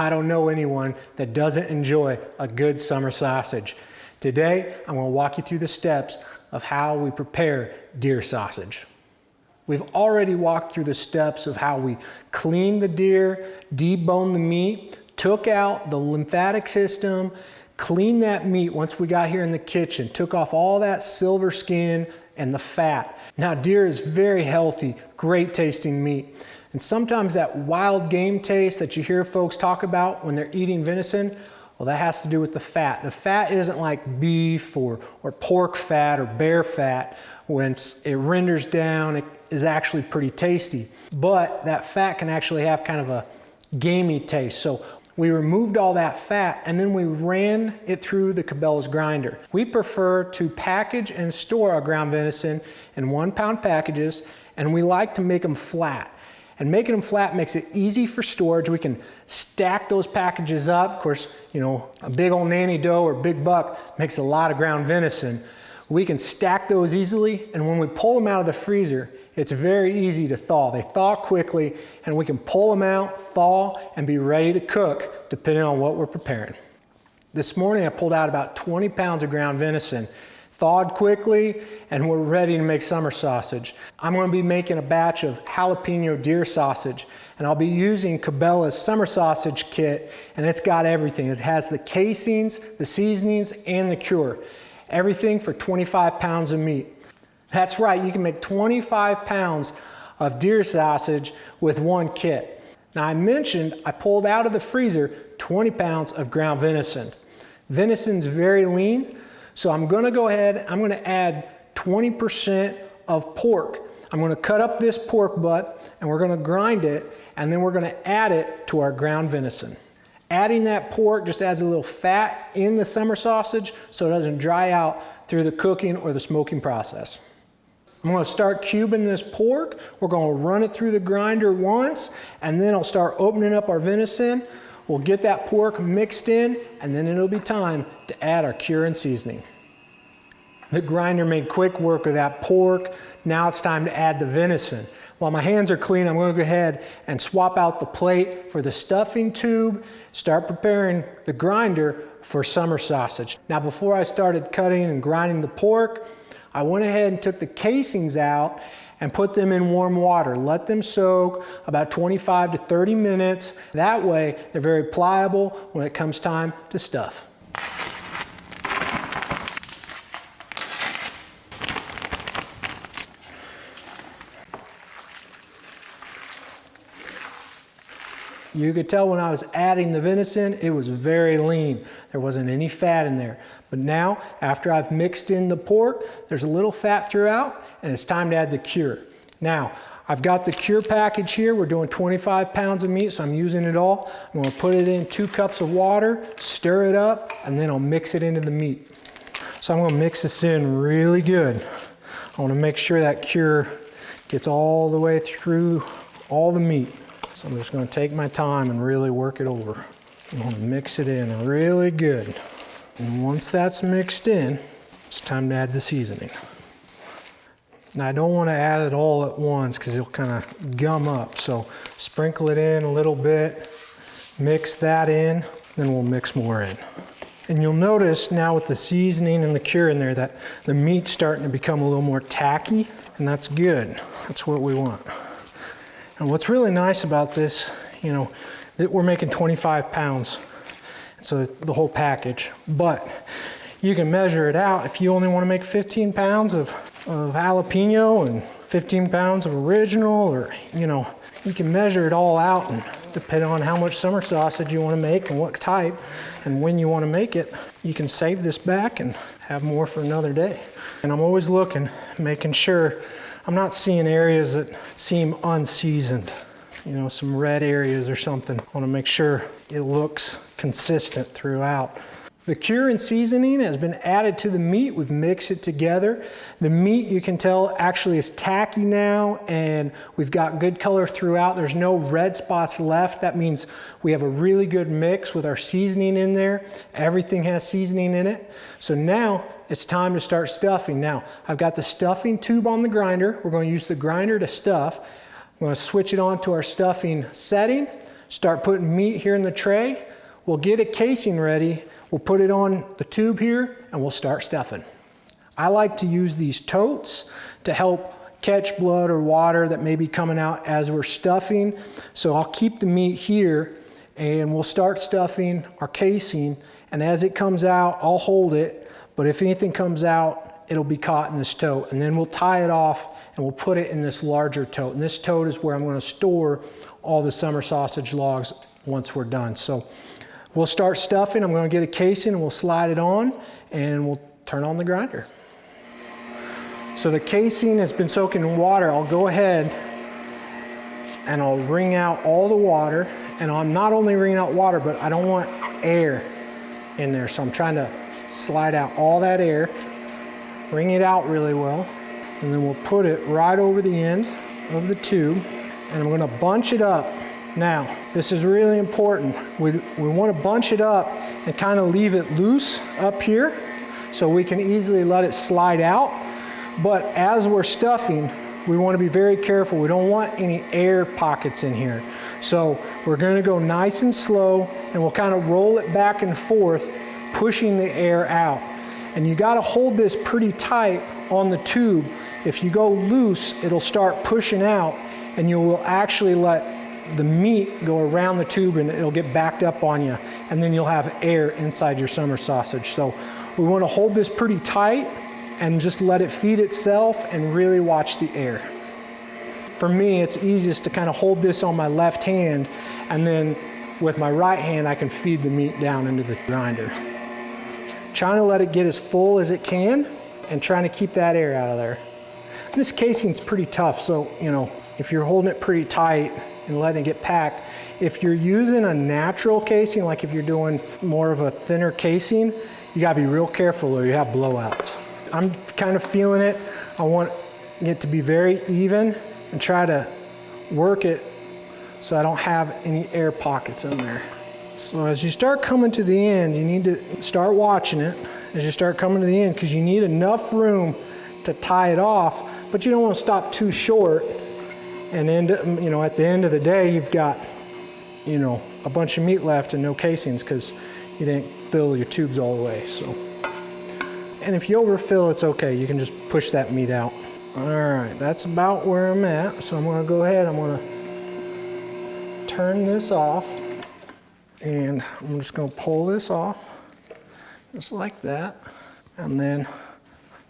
I don't know anyone that doesn't enjoy a good summer sausage. Today, I'm going to walk you through the steps of how we prepare deer sausage. We've already walked through the steps of how we clean the deer, debone the meat, took out the lymphatic system, cleaned that meat once we got here in the kitchen, took off all that silver skin and the fat. Now, deer is very healthy, great tasting meat. And sometimes that wild game taste that you hear folks talk about when they're eating venison, well, that has to do with the fat. The fat isn't like beef or pork fat or bear fat. When it renders down, it is actually pretty tasty. But that fat can actually have kind of a gamey taste. So we removed all that fat and then we ran it through the Cabela's grinder. We prefer to package and store our ground venison in 1 pound packages, and we like to make them flat. And making them flat makes it easy for storage. We can stack those packages up. Of course, you know, a big old nanny doe or big buck makes a lot of ground venison. We can stack those easily, and when we pull them out of the freezer, it's very easy to thaw. They thaw quickly, and we can pull them out, thaw, and be ready to cook depending on what we're preparing. This morning I pulled out about 20 pounds of ground venison, thawed quickly, and we're ready to make summer sausage. I'm going to be making a batch of jalapeno deer sausage, and I'll be using Cabela's summer sausage kit, and it's got everything. It has the casings, the seasonings, and the cure. Everything for 25 pounds of meat. That's right, you can make 25 pounds of deer sausage with one kit. Now, I mentioned I pulled out of the freezer 20 pounds of ground venison. Venison's very lean, so I'm gonna go ahead, I'm gonna add 20% of pork. I'm gonna cut up this pork butt and we're gonna grind it, and then we're gonna add it to our ground venison. Adding that pork just adds a little fat in the summer sausage so it doesn't dry out through the cooking or the smoking process. I'm going to start cubing this pork. We're going to run it through the grinder once, and then I'll start opening up our venison. We'll get that pork mixed in, and then it'll be time to add our cure and seasoning. The grinder made quick work of that pork. Now it's time to add the venison. While my hands are clean, I'm going to go ahead and swap out the plate for the stuffing tube, start preparing the grinder for summer sausage. Now, before I started cutting and grinding the pork, I went ahead and took the casings out and put them in warm water. Let them soak about 25 to 30 minutes. That way, they're very pliable when it comes time to stuff. You could tell when I was adding the venison, it was very lean. There wasn't any fat in there. But now, after I've mixed in the pork, there's a little fat throughout, and it's time to add the cure. Now, I've got the cure package here. We're doing 25 pounds of meat, so I'm using it all. I'm gonna put it in 2 cups of water, stir it up, and then I'll mix it into the meat. So I'm gonna mix this in really good. I wanna make sure that cure gets all the way through all the meat. So I'm just going to take my time and really work it over. I'm going to mix it in really good. And once that's mixed in, it's time to add the seasoning. Now, I don't want to add it all at once because it'll kind of gum up. So sprinkle it in a little bit, mix that in, then we'll mix more in. And you'll notice now with the seasoning and the cure in there that the meat's starting to become a little more tacky, and that's good. That's what we want. And what's really nice about this, you know, that we're making 25 pounds, so the whole package, but you can measure it out. If you only want to make 15 pounds of jalapeno and 15 pounds of original, or, you know, you can measure it all out, and depending on how much summer sausage you want to make and what type and when you want to make it, you can save this back and have more for another day. And I'm always looking, making sure I'm not seeing areas that seem unseasoned, you know, some red areas or something. I want to make sure it looks consistent throughout. The cure and seasoning has been added to the meat. We've mixed it together. The meat, you can tell, actually is tacky now, and we've got good color throughout. There's no red spots left. That means we have a really good mix with our seasoning in there. Everything has seasoning in it. So now it's time to start stuffing. Now, I've got the stuffing tube on the grinder. We're going to use the grinder to stuff. I'm going to switch it on to our stuffing setting, start putting meat here in the tray. We'll get a casing ready. We'll put it on the tube here and we'll start stuffing. I like to use these totes to help catch blood or water that may be coming out as we're stuffing. So I'll keep the meat here and we'll start stuffing our casing, and as it comes out, I'll hold it, but if anything comes out, it'll be caught in this tote, and then we'll tie it off and we'll put it in this larger tote. And this tote is where I'm going to store all the summer sausage logs once we're done. So we'll start stuffing. I'm going to get a casing and we'll slide it on and we'll turn on the grinder. So the casing has been soaking in water. I'll go ahead and I'll wring out all the water, and I'm not only wringing out water, but I don't want air in there. So I'm trying to slide out all that air, wring it out really well, and then we'll put it right over the end of the tube, and I'm going to bunch it up. Now, this is really important. We want to bunch it up and kind of leave it loose up here so we can easily let it slide out. But as we're stuffing, we want to be very careful. We don't want any air pockets in here. So we're going to go nice and slow, and we'll kind of roll it back and forth, pushing the air out. And you got to hold this pretty tight on the tube. If you go loose, it'll start pushing out, and you will actually let the meat go around the tube and it'll get backed up on you, and then you'll have air inside your summer sausage. So we want to hold this pretty tight and just let it feed itself and really watch the air. For me, it's easiest to kind of hold this on my left hand, and then with my right hand I can feed the meat down into the grinder. Trying to let it get as full as it can and trying to keep that air out of there. This casing's pretty tough, so if you're holding it pretty tight and letting it get packed, if you're using a natural casing, like if you're doing more of a thinner casing, you gotta be real careful or you have blowouts. I'm kind of feeling it. I want it to be very even and try to work it so I don't have any air pockets in there. So as you start coming to the end, you need to start watching it as you start coming to the end, because you need enough room to tie it off, but you don't want to stop too short and end up, at the end of the day you've got a bunch of meat left and no casings because you didn't fill your tubes all the way. So, and if you overfill, it's okay, you can just push that meat out. All right, that's about where I'm at. So I'm going to go ahead, I'm going to turn this off, and I'm just going to pull this off just like that, and then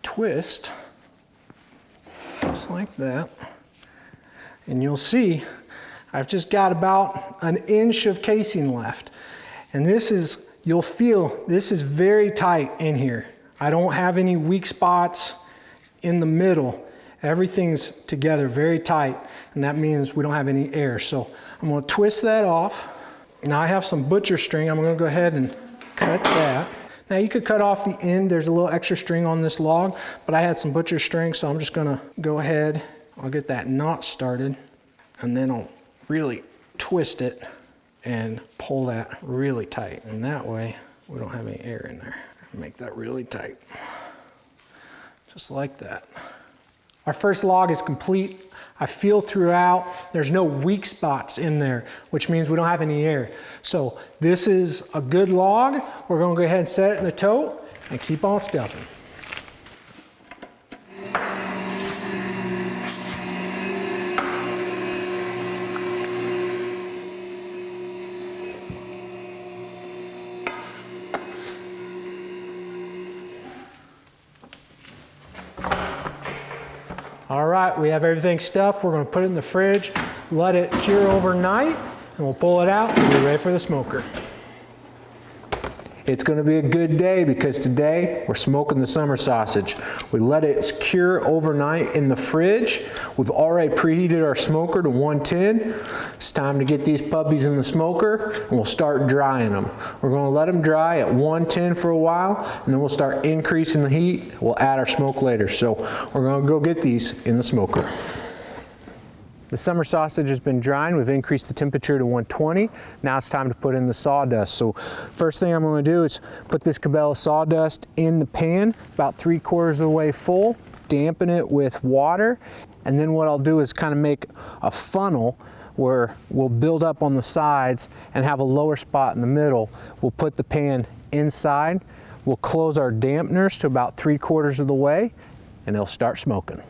twist just like that. And you'll see I've just got about an inch of casing left, and this is, you'll feel this is very tight in here. I don't have any weak spots in the middle. Everything's together very tight, and that means we don't have any air. So I'm going to twist that off. Now I have some butcher string. I'm going to go ahead and cut that. Now you could cut off the end. There's a little extra string on this log, but I had some butcher string, so I'm just going to go ahead. I'll get that knot started, and then I'll really twist it and pull that really tight. And that way we don't have any air in there. Make that really tight, just like that. Our first log is complete. I feel throughout, there's no weak spots in there, which means we don't have any air. So this is a good log. We're gonna go ahead and set it in the tote and keep on stuffing. All right, we have everything stuffed. We're going to put it in the fridge, let it cure overnight, and we'll pull it out and be ready for the smoker. It's going to be a good day because today we're smoking the summer sausage. We let it cure overnight in the fridge. We've already preheated our smoker to 110. It's time to get these puppies in the smoker and we'll start drying them. We're going to let them dry at 110 for a while, and then we'll start increasing the heat. We'll add our smoke later. So we're going to go get these in the smoker. The summer sausage has been drying. We've increased the temperature to 120. Now it's time to put in the sawdust. So first thing I'm going to do is put this Cabela sawdust in the pan, about 3/4 of the way full, dampen it with water, and then what I'll do is kind of make a funnel where we'll build up on the sides and have a lower spot in the middle. We'll put the pan inside. We'll close our dampeners to about 3/4 of the way, and it'll start smoking.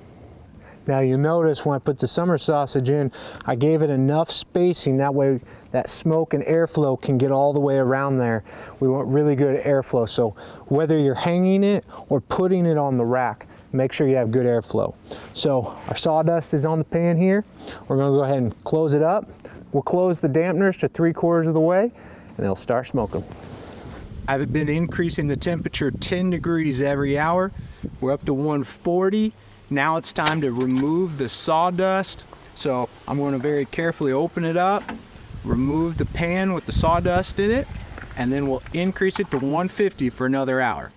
Now you'll notice when I put the summer sausage in, I gave it enough spacing, that way that smoke and airflow can get all the way around there. We want really good airflow, so whether you're hanging it or putting it on the rack, make sure you have good airflow. So our sawdust is on the pan here. We're gonna go ahead and close it up. We'll close the dampeners to 3/4 of the way, and it'll start smoking. I've been increasing the temperature 10 degrees every hour. We're up to 140. Now it's time to remove the sawdust. So I'm going to very carefully open it up, remove the pan with the sawdust in it, and then we'll increase it to 150 for another hour.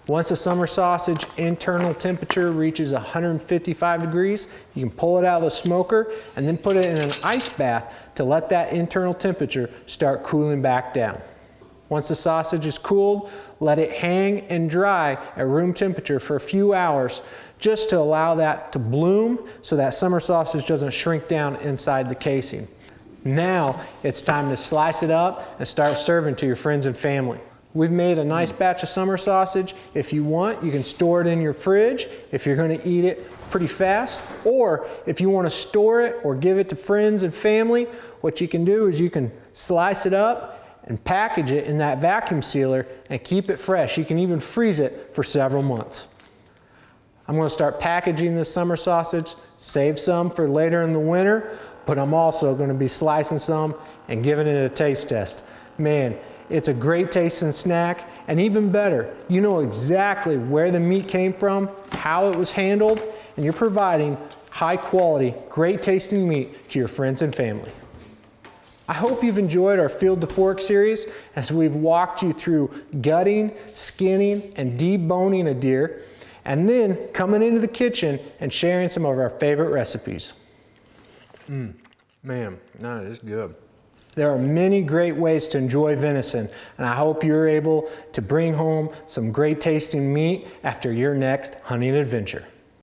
Once the summer sausage internal temperature reaches 155 degrees, you can pull it out of the smoker and then put it in an ice bath to let that internal temperature start cooling back down. Once the sausage is cooled, let it hang and dry at room temperature for a few hours just to allow that to bloom so that summer sausage doesn't shrink down inside the casing. Now it's time to slice it up and start serving to your friends and family. We've made a nice batch of summer sausage. If you want, you can store it in your fridge if you're going to eat it pretty fast, or if you want to store it or give it to friends and family, what you can do is you can slice it up and package it in that vacuum sealer and keep it fresh. You can even freeze it for several months. I'm going to start packaging this summer sausage, save some for later in the winter, but I'm also going to be slicing some and giving it a taste test. Man, it's a great tasting snack, and even better, you know exactly where the meat came from, how it was handled, and you're providing high quality, great tasting meat to your friends and family. I hope you've enjoyed our Field to Fork series as we've walked you through gutting, skinning, and deboning a deer, and then coming into the kitchen and sharing some of our favorite recipes. Man, that is good. There are many great ways to enjoy venison, and I hope you're able to bring home some great tasting meat after your next hunting adventure.